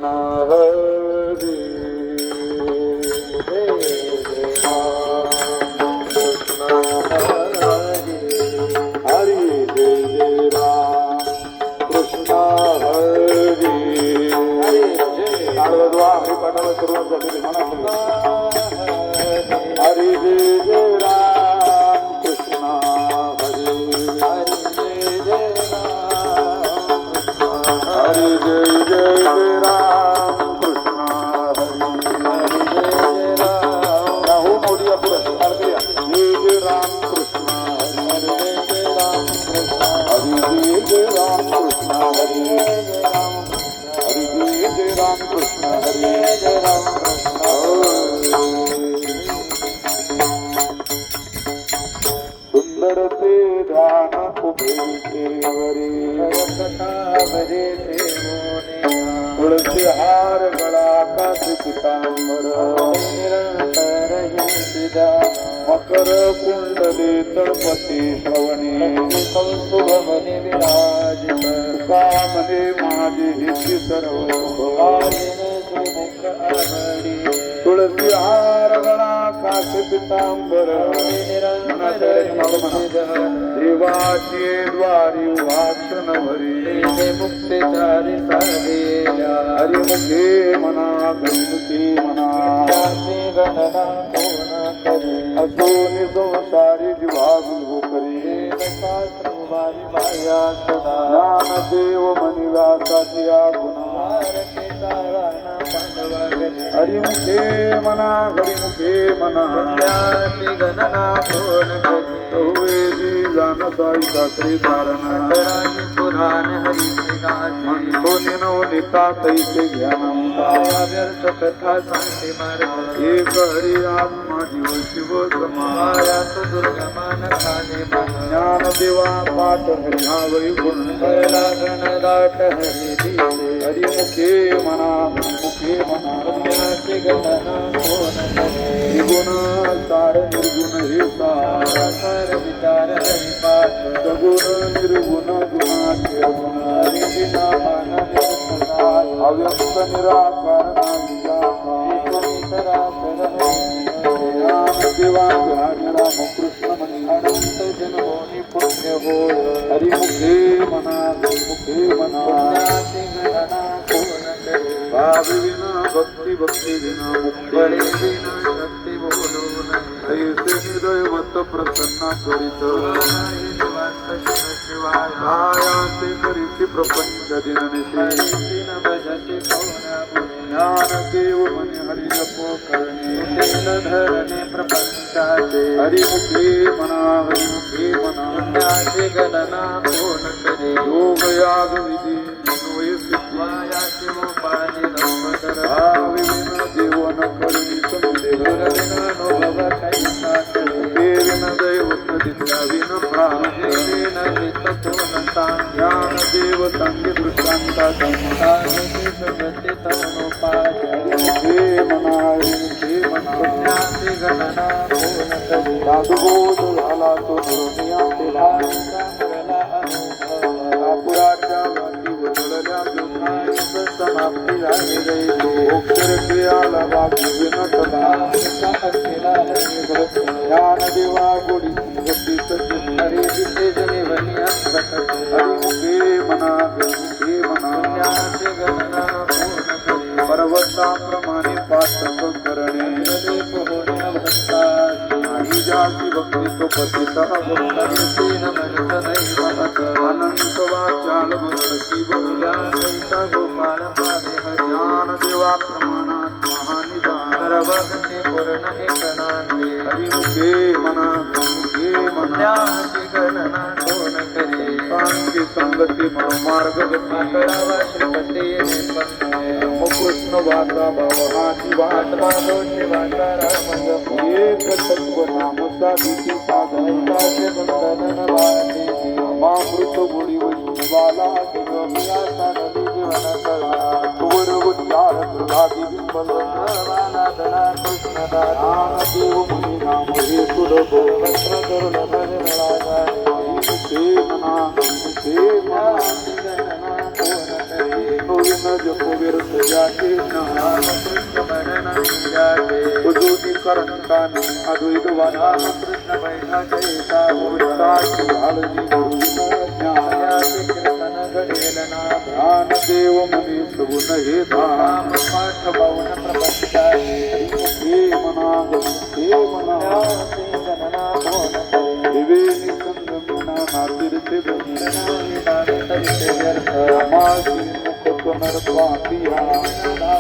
कृष्ण हरी हरी जय जय राम कृष्ण हरी नारदवा हरिपाठाला सुरुवात झालेली म्हणा हरी जय जय राम कृष्ण हरी हरी जय जय राम कृष्ण हरी राहू मोदिया पुरस्कार करूया जय जय राम कृष्ण हरी जय राम कृष्ण हरी हरी जय राम कृष्ण हरी जय राम सुंदर ते ध्यान उभे केवरी कथा भरे तुळसी हार गळा कास पितांबर निरंतर हिंसिदा मकर कुंडले तळपती श्रवणी कौस्तुभमने विराजित कामने माझे हिची सर्व तुळसी हार गळा कास पितांबर देवाची द्वारी वाक्षण भरी मुक्तेचारी साधेल्या हरिमुखे मना गणमुखी मना गणना कोण करी असोनी संसारी जीवागुलू करी ज्ञानदेव मनिव्यासाची गुणा हरिमुखे मना हरिमुखे मना गणना कोण करी जानताई शास्त्री कारण पुराण हरिचे म्हणतो निता तैसे ज्ञान व्यर्थ कथा सांगते मार्ग एक हरी आत्मा जीव शिव समाया तो दुर्गमान खाणे ज्ञान देवा पाठ हरिहावै गुण लागण दाट हरी दिले हरिमुखे मना हरिमुखे मना पुण्याचे गणना कोण गुण सार निर्गुण हे सार विचार हरिपाठ सगुण निर्गुण गुणाचे गुण हरिना मान अव्यक्त निराकार देवा ध्यान राम कृष्ण मनी अनंत जन्मोनी पुण्य हो हरिमुखे मना हरिमुखे मना भाव विना भक्ती भक्ती विना मुक्ती विना शक्ती बोलून ऐसे हृदयवत प्रसन्न करीत आयासे करीची प्रपंच दिननिशी ज्ञान देव मनी हरि जप करणे धरणे प्रपंचाचे हरिमुखे मना हरिमुखे मना पुण्याचे गणना कोण करे योग याग विधी वायाचे मोपाने भाविन देवन करुणी संदेह अनुभव कैसा देवीन दैवत दिव्याविन प्राणेन हित कोण ज्ञान देव सांगे दृष्टांता जगते तमनोपाय हे मना हे मना पुण्याचे गणना कोण करे साधुबोध झाला तो दुर्निया केला पुराच्या वाटी वजळल्या समाप्ती झाली गई अक्षर क्रियाला बाकी विनतला ज्ञान देवा गोडी गती सज्जनी हरी दिसे जने वनिया हरिमुखे मना हरिमुखे मना पुण्याचे गणना कोण करे पर्वताप्रमाणे पातक करणे नाही जाती भक्ती तो पतिता अनंत वाचाल भक्ती बोल्या गोपाळ पादे ज्ञान देवा प्रमाणात महानिदान सर्वगती पूर्ण एकनांदे हरिमुखे मना हरिमुखे मना गणना कोण करे सांगी संगती मार्ग गती श्रीपती कृष्ण वाचा भावनाची वाट दोषी वाचा राम एक तत्व नाम साधीची साधनाचे बंधन वाटे मामृत गुडी वैष्णवाला देवमिया साधली जीवन कळा तुवर उच्चार दुर्गादी बिंबल नादना कृष्ण दान देव मुनी नाम हे सुलभो वस्त्र करुण भजन राजा हे मना हे मना कोण करे नवीन जप व्यर्थ जाते नाम कृष्ण म्हणन जाते उद्योगीकरण कामी अद्वैत वादा कृष्ण बैठा कैसा गोष्टाची आळजी गुरुविन ज्ञान कीर्तन घडेल ना ध्यान देव मने सगुण हे धाम पाठ पावन प्रपंचाचे हे मना हे मना गणना कोण करे दिवेनी संगमना नातीर्थे बहिणा तरीचे व्यर्थ मासी मुख नरपातिया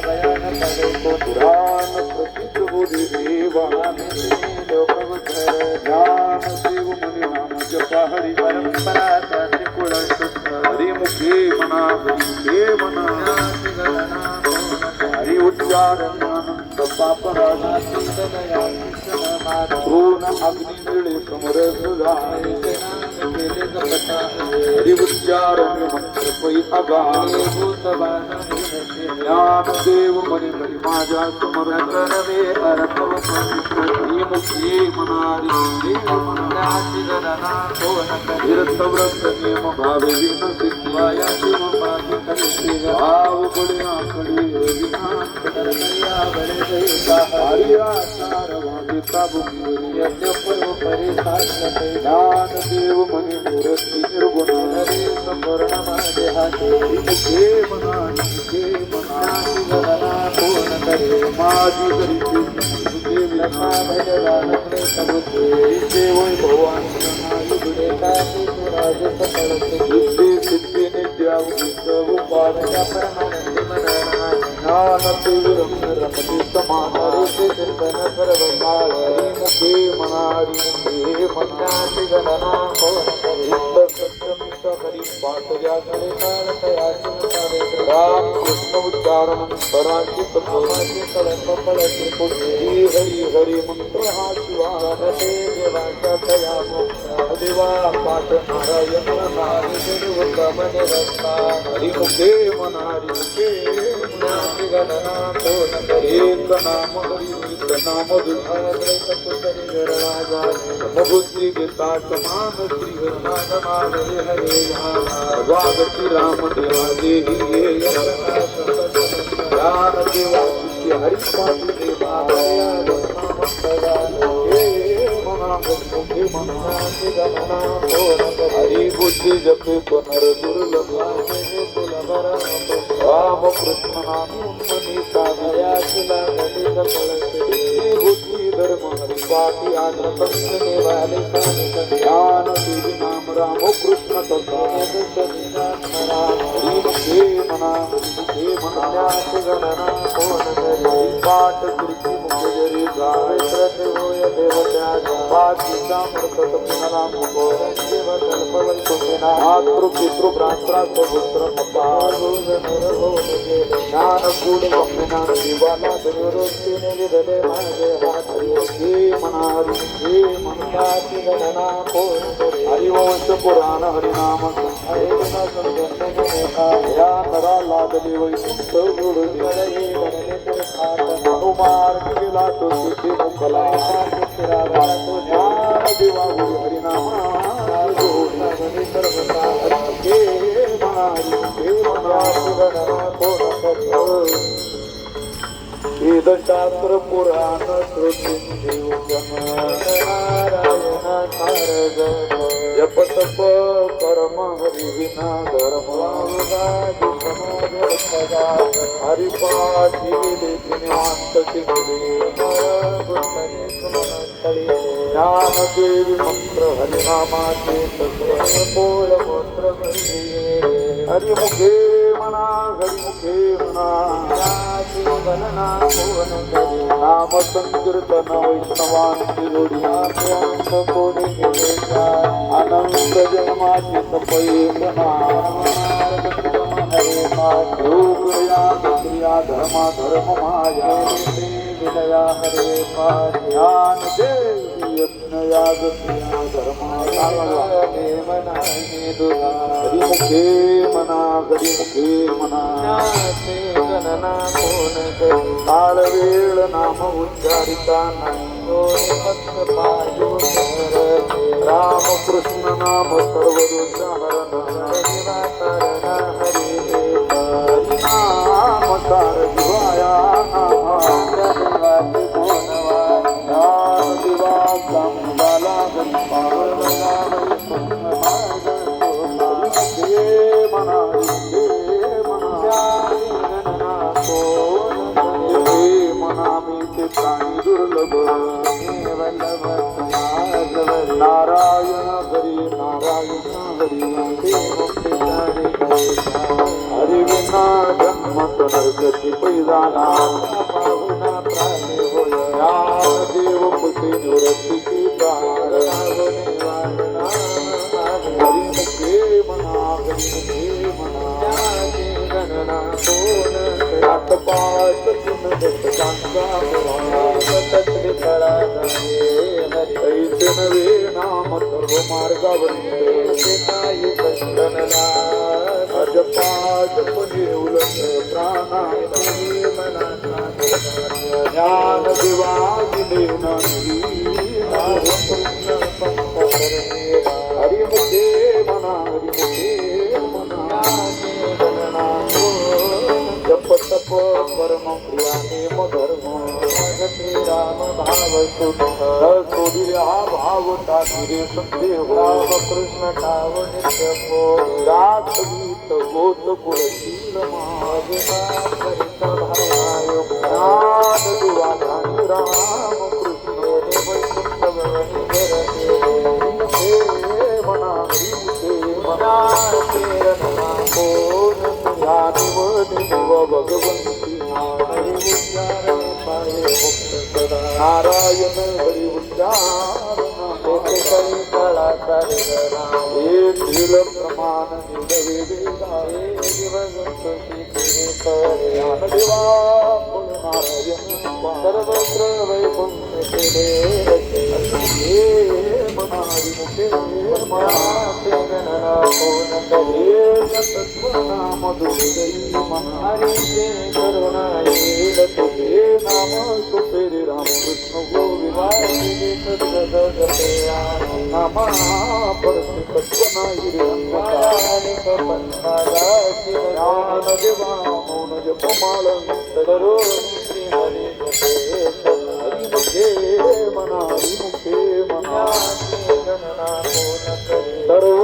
भयान पडे को पुराण प्रसिद्ध बोधी देवा लोक उद्धर ज्ञान देव मने नाम जपा हरी परंपरा त्याचे कुळ शुद्ध हरिमुखे मना हरिमुखे मना गणना कोण करे हरि उच्चारण अनंत पापराजा दया कृष्ण मार पूर्ण अग्नि मिळे समर सुधा केले जपता हरि उच्चारण मंत्र पै अगान भूत ज्ञान देव मने हरि माझ्या समरण करवे अर्थव हरिमुखे मना हरिमुखे मना गणना कोण करे तीर्थव्रत नियम भावे विघ्न सिद्धी वाया शिव पाठी करते भाव बळे आकडे विनाश करतया बळे दैसा हरि आचार वागिता भूमी यज्ञ पर्व परिसाधते ज्ञान देव मने मूर्ती निर्गुण हरे संपूर्ण माझे हाते हरिमुखे मना हरिमुखे मना गणना कोण करे माझी हरिचे तुझे लखा विना भजवान प्रेतबुद्धे हरिचे भगवान युगे एकाची सुराज सकळते सिद्धी सिद्धी नित्यावगीत उपार या परमानंदी मनना ज्ञान तीव्रम रमती समान हरुते कीर्तन सर्व काळ हरिमुखे मना हरिमुखे मना गणना कोण करे नित्य सत्यमित हरि पाठ व्यासले काळ तयाची नसावे राम कृष्ण उच्चारण पराची तत्व कळंब पळते पुढे हरी हरी मंत्र हा शिवा ते देवाच्या दया मोक्ष देवा पाठ नारायण नारायण उत्तम निरस्ता हरिमुखे मना हरिमुखे गणना कोण करे एक नाम हरि एक नाम दुर्गा सपुतरी गरवाजा बुद्धी घेता समान श्री हनुमान हरे हरे वागती राम देवा देही ज्ञान देवा हरि पाठी देवा हे मना गणना कोण करे हरि बुद्धि जपे पुनर दुर्लभ राम कृष्ण नाम मनी साधया दया नदी कळते बुद्धि धर्म हरि पाठी आनंद पंचने वाले ज्ञान देवी नाम राम कृष्ण तथा हरिमुखे मना हरिमुखे मना गणना कोण करे पाठ कीर्ती मुखे जरी गाय होय देवत्या पाठी सामर्थत पुनरा मुखो मातृ पितृ भ्रात्रा सपुत्र अपार ज्ञान गुण गम्यना दिवाला दुरुस्तीने विधले माझे हात हरिमुखे मना हरिमुखे मना गणना कोण करे हरिवंश पुराण हरिनाम ऐकना समजून या नरा लागले वैकुंठ गुरुदेव हनुमान गेला तो तिथे मुखला ज्ञान देवा गुरु हरिनामा हरिमुखे मना हरिमुखे मना वेदशास्त्र पुराण श्रुती जप तप कर्म हरि विना धर्म हरिपाठी निवांत ज्ञान देवी मंत्र हरिनामाचे बोल मंत्र हरिमुखे मना हरिमुखे मना गणना कोण करे नाम संकीर्तन वैष्णवांची जोडी कोणी गेले अनंत जन्माची तपयेतना हरे पाठ योगया क्रिया धर्मा धर्म माया विदया हरे पाठ ज्ञान देवी यज्ञ याग क्रिया धर्मा देवनाही दुरा हरिमुखे मना हरिमुखे मना गणना कोण करे काळ वेळ नाम उच्चारिता नाही फक्त पायू राम कृष्ण नाम सर्व दोषहरण हरे संसार दिवाया देवाचे कोणवा ज्ञान दिवा संगाला गणपाला हे मना हे मना मी ते प्राणी दुर्लभ नारायण हरी हरि विना जन्म नरगती पैदाना देव पुते निवृत्ती हरि मना पाठ ऐसे नवे नाम सर्व मार्गावर अजपाठ उलट प्राणा ज्ञान दिवा दिले हरिमुखे मना जप तप परम प्रियाने धर्म राम भाव सोडिया भाव टाकिरे संदेह कृष्ण ठाव नित्य रात गीत गोत कुळशील ज्ञान दिवा राम कृष्ण हे मना भगवंती नारायण हरि उच्चारण प्रमाण सर्वत्र वैकुंठे नाम सुपेरी रामकृष्ण सर्व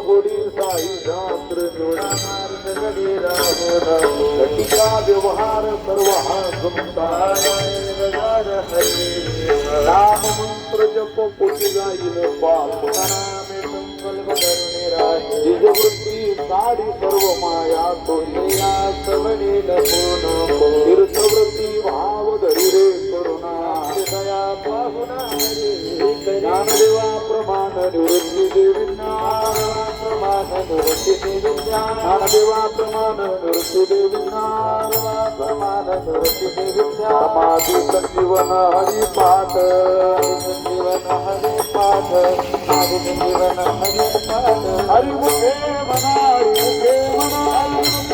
गोडी साई शास्त्र घटिका व्यवहार सर्व हा राम मंत्र जप कोटी जाईल पाप निजवृत्ती साडी सर्व माया तीर्थवृत्ती भाव धरी रे करुणा ज्ञानदेवा प्रमाण निवृत्ती देवी ज्ञानदेवा प्रमाण निवृत्ती देवी समाधी संजीवन हरि पाठ हरिमुखे मना हरिमुखे मना हरिमुखे मना हरिमुखे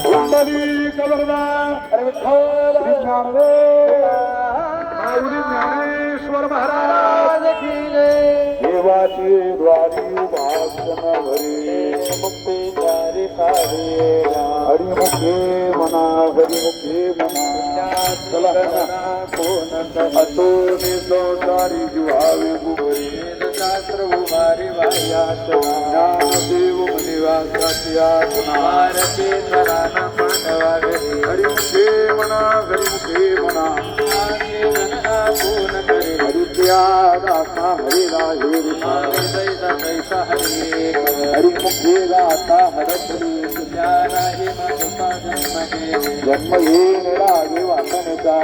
कुंडली कबरदा ज्ञानेश्वर महाराज देवाची द्वारी उपासन भरे मुक्ती चारी हरिमुखे मना चला संसारी जीवावे बुबरी शास्त्र उभारी ज्ञानदेव मुनिवासाची भारती सराना मांडवावे हरिमुखे मना हरिप्रिया दासा हरिरा हरिमुखे गाता हरतरी जन्म येन राजे वासनचा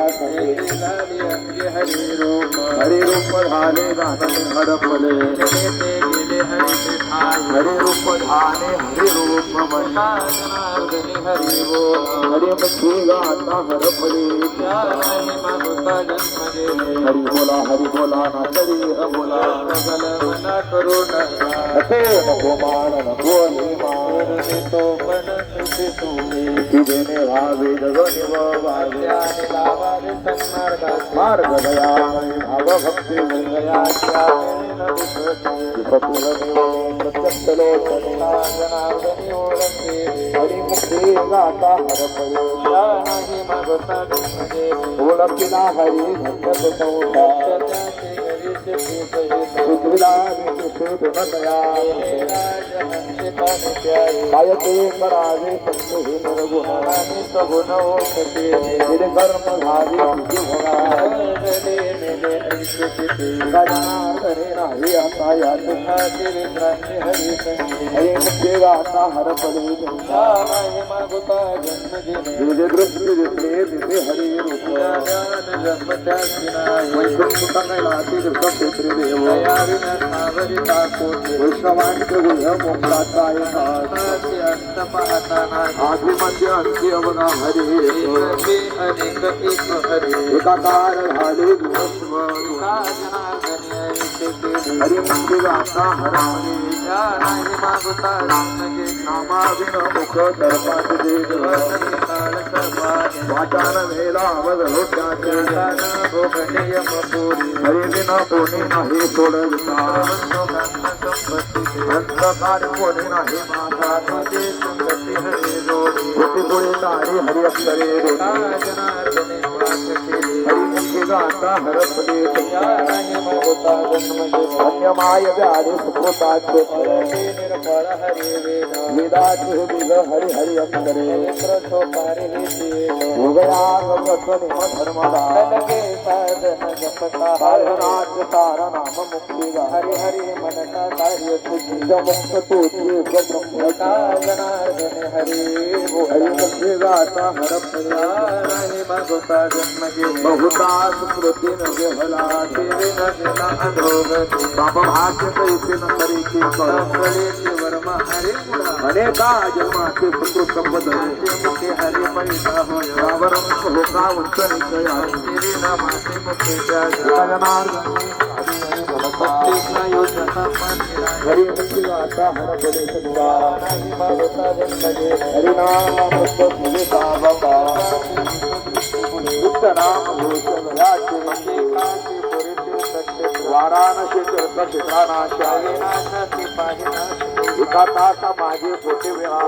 हरि रूप झाले गाणं हडपले मिले हरि ठाई हरि रूप धाने हरि रूप मना जनार्दनी हरि बोल हरि मुखी गाता हर पड़े नाही मागुता जन्म गेले हरि बोला ना हरि बोला सगल मना करून नको नको मान नको अभिमान तो पण तुझे तुम्ही की देणे भावे जगणे वावे त्याने लावावे सन्मार्गात मार्ग दया भाव भक्ती गया त्याने सपुल प्रत्यक्ष लोचने जनार्दनी ओळखे हरि मुखी गाता हर पड़े नाही मागुता जन्म गेले ओळखिला हरी धन्य संसार त्याचे घरीचे सहित पृथ्वीला शोध न दया राजहंसे पाणी प्यारे काय ते करावे संत हे निर्गुण आणि सगुण ओळखते निर्कर्म झाले तुझे भोगा गले मेले ऐसे किती जनार्दने नाही आता यात दुःखाचे विश्रांती हरी संगी हरी मुखे गाता हर पडे नाही मागुता जन्म गेले तुझे दृष्टी दिसले तिथे हरी रूप ज्ञान जन्म त्याची नाही वैकुंठ कैलासी क्षेत्री देव दया विनसावरी ताकोते वैष्णवांचे गुह्य मोक्षाचा एकाच हाती अंत पाहता नाही आधी मध्य अंती अवघा हरी एकचे अनेक एक हरी एकाकार झाले दिवसभर का जनार्दनी ऐसे केले हरी मुखे गाता हर पडे या नाही मागुता जन्म गेले नामाविन मुख सर्पात देव काळ सर्वाने वाचान वेला अवघ त्याचे भोगणे यमपुरी हरी विना कोणी नाही सोडविता अंधकार कोणी नाही माझा कोटी पुढे तारी हरी अक्षरे रोटी हरी मुखी गाता हर पडे अन्यमाय व्याधि सुकृताचे वेदाचे बिग हरी हरी अक्षरे भोगया धर्मदा साधनाच सारा नाम मुक्ती हरि हरि मनता कार्य तुझी मुक्त तोचे ब्रह्मता जनार्दन हरि हरी मुखे गाता हर पडे नाही मागुता जन्म गेले बहुता स्मृती न गेला देवी नगला अधोगती बाबा भाग्य कैसे न करीची कळेचे वर्म हरि गुणा अनेका जन्माचे सुकृत संबंध मुखे हरि पैसा होय रावरण होका वंचन निश्चया श्री नामाचे मुखे जय भक्तीचा योजना पांढरा हरी मुखी गाता हर पडे सदा नाही मागुता जन्म गेले हरिनाम तुझे बाबा गुप्त नाम घोष गयाचे काशी पुरीचे सत्य वाराणसी क्षेत्रानाशाये नाशाची पाहिनाशी एका तासा माझे पोटे वेळा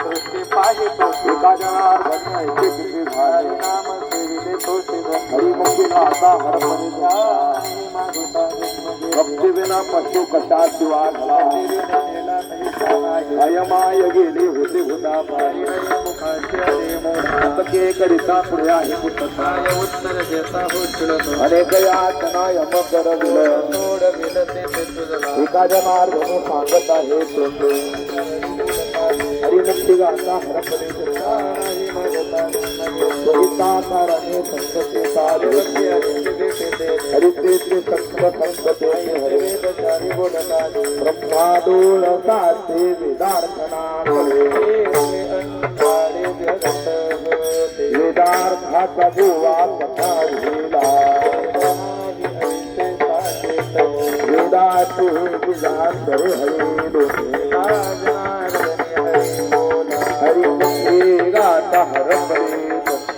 दृष्टी पाहितो एका जनार्दनी ऐके किती झाले नाम सेविले तोषी हरी मुखी गाता हर पडे नाही मागुता जन्म गेले भक्ती विना पशु कशा शिवा झाला नेला नाही अयमाय गेले होते होता पायी मुखाचे अरे मोठा पुस्तके करिता पुढे आहे पुस्तका काय उत्तर देता हो चिडतो अनेक यातना यम करविल थोड विलते ते तुझला एका जनार्दनी सांगत आहे तोंडे हरी मुक्ती गाता हर पडे नाही मागुता जन्म गेले सोहिताकारणे संतते सारे हरी ते संतते हरे वेदचारी बोलतानी ब्रह्माडोळ साचे वेदार्थना करे अंधारे जगत होते वेदार्थाचा गोवा कथा लिहिला ऐसे साचे वेदाचे विजान करे हरे डोके जनार्दनी हरि बोला हरी मुखी गाता हर पडे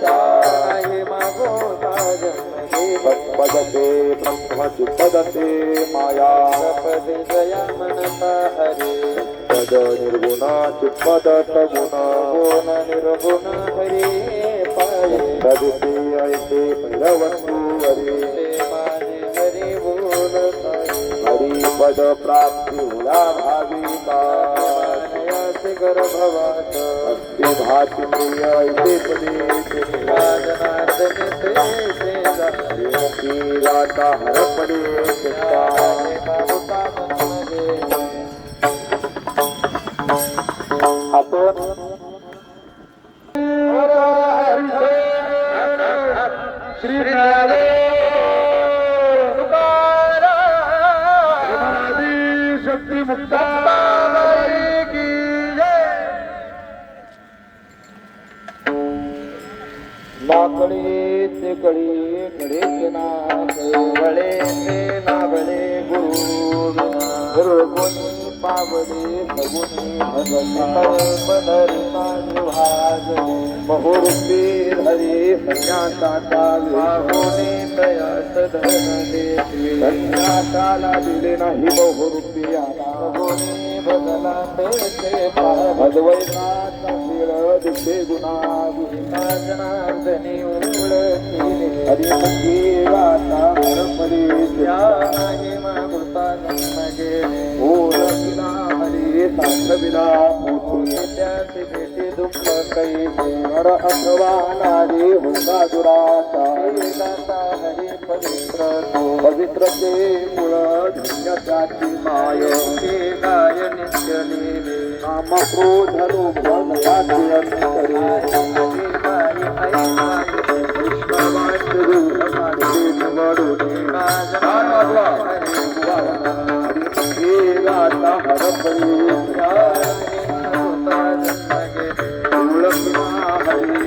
नाही मागुता जन्म गेले पदते ब्रह्मचि पदते माया पदे जया मनता हरि पद निर्गुणाचि पद सगुण गुण निर्गुण हरि पाये तदिते ऐसे भैरवंतु हरी ते माझे हरि बोलतानी हरी पद प्राप्ती होया भाविका मानयाचे गर्भवास अस्य भाति प्रिय ऐसे पदे जनार्दनी ते हरी मुखी गाता हर पडे मागुता जन्म गेले आपण श्री तुकाराम दत्ताबाई की जय. लाकडी ते कडी कडेच नाक वळे ते नागडे गुरु गुरुगुणी पावले सगुणी भगवती निभाज बहुरूपी हरी संन्यासाचा विवाहोने तयास धन देते संन्यासाला दिले नाही बहुरूपी आला बहुनी बदला तेचे भगवैताचा खेळ दिसे गुणा गुहिता जनार्दनी उळखिले हरिमुखी गाता हरपली त्या नाही मागुता जन्म गेले ओळखिला हरी साधविला पोचून त्याचे भेटे दुःख कैसे नर अथवा नारी होता दुराचा गाता हरी पवित्र तो पवित्र ते मुळ धन्य त्याची माय ते गाय नित्य लिहिले नाम क्रोध लोभ नयाचे अंतरे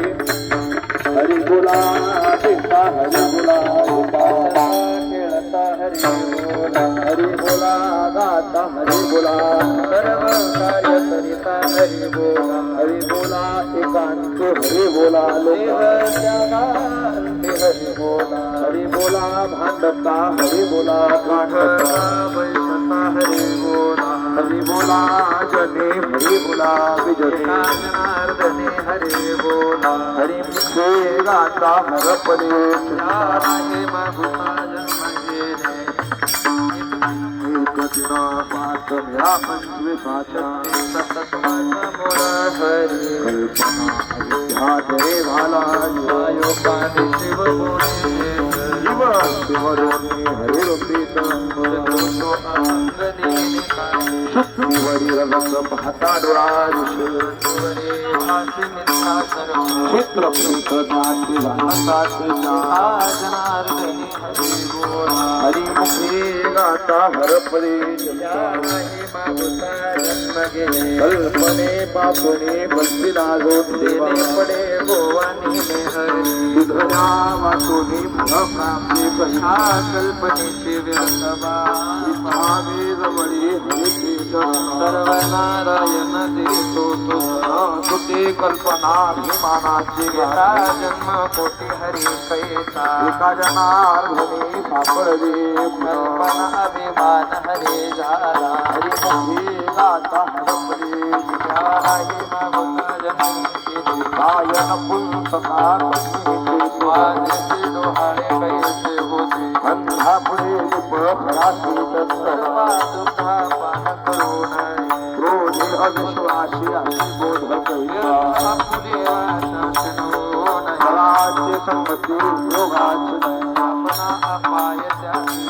हरि बोला पिता हरि बोला खेळता हरि बोला गाता हरि बोला सर्व कार्य करिता हरि बोला एकांत हरि बोला हरि बोला भांडता हरि बोला कांडता बैसता हरि बोला जने हरि बोला विजय जनार्दने हरि बोला हरि मुखे गाता हरपले आहे मागुता जन्म गेले एक दिना पाच या पंचवीसाच्या सतत मोर हरी कल्पना अध्यात रे भाला योगाने शिव बोले शिव शिवरोनी हरि रूपित शुक्तिवरी रंग पाहता डोळा चित्रपृत नाट्य जनार्दनी हरिमुखे गाता हरपरे कल्पने पापणे बसविला जोडलेने पडे गोवानी हरिधरा वाचोनी प्राप्ती कशा कल्पनेची व्यर्थबा भावे जवळी हरिची सर्व नारायण देतो तुते कल्पना अभिमानाची घेता जन्म कोटी हरी पैसा एका जनार्दनी सापडले कल्पना अभिमान हरे झाला हरिमुखी गाता हरपले विचाराही मागुता जन्म केले गायन पुस्तका स्वादेशी डोहाळे कैसे होते अंधा पुढे खराशी सर्वा दुःखा पान करू नये क्रोधी अविश्वासी अशी बोध कविता पुढे फळाचे संगती योगाचे आपणा अपाय त्याची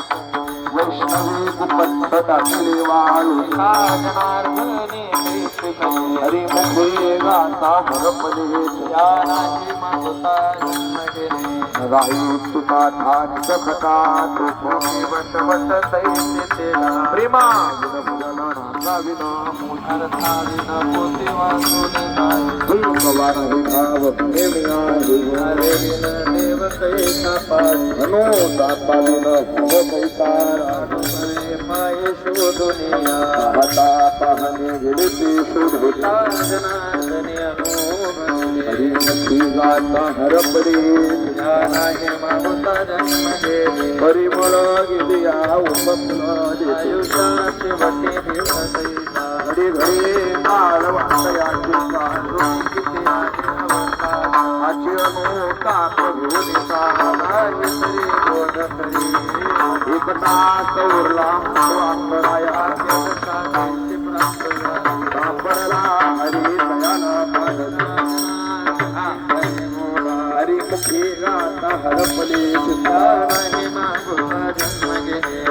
वैष्णवी गुपत टाकले वाळू जनार्दनी हरिमुखे गाता हरपले नाही मागुता जन्म गेले रायुक्ता ठाणी कथा तुझे वट वट तैसे तेला प्रेमा विन रागाविन मोठरथाविन पोते वासुने फुलकवार विभाव प्रेमिया हरे विन देव कैसा पास मनो तापाविन भव कैतारा माये शोधुनिया हता पाहने गिरती शोधता जनार्दनी अनुभवले हरिमुखी गाता हरपले आहे मागुता जन्म गेले परिमळ गिरिया उपमल आयुष्याचे वटे दिवसैसा हरी घरे काळ वाटयाची काळू किती आहे अवस्था आची अनोखा घेऊन सारी तरी बोध करी एकता सौरला वापराया साधीची प्राप्त सापडला हरी दयाला पादना हरिमुखी गाता हरपले नाही मागुता जन्म गेले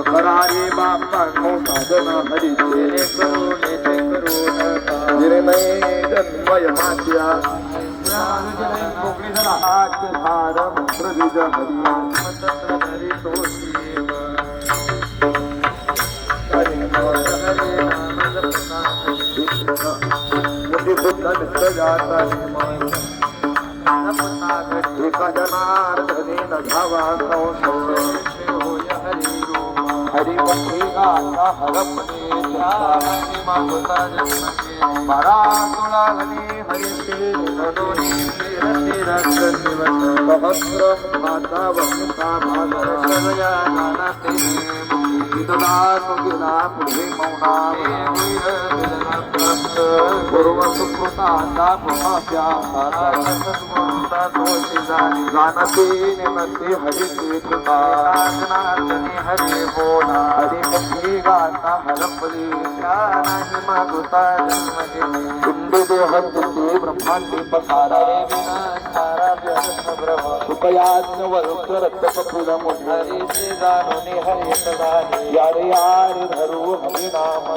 करारे बाप्पा साधन हरिचे करुण निर्णय जन्मय मात्या हार मंत्र बीज हरी हरी दंत जाता एका जनार्दनेन धावा संशय होय हरिमुखे गाता हरपणे मारा तुळावणे हरिते मनोनी सहस्र माता वंता भागया जानाते विदुदानुगिला पुढे मौना पूर्व सुकृताचा पुमाप्या जाणते निमते हरिते कृताजनार्दने हरे बोला हरिमुखे गाता हरपणे नाही मागुता जन्मजे कुंडे देहंते ब्रह्मांडे पसारा सुखयाज्ञ वरुक्त रक्तपफुल मुंडरी जाणून हरित झाले यारे यारे धरू हरि नाम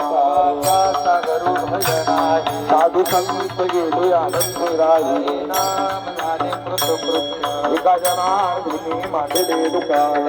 सागरू भजनाही साधू संत गेले आनंद राही नाम झाले कृतकृत्य एका जनार्दनी मांडले दुकान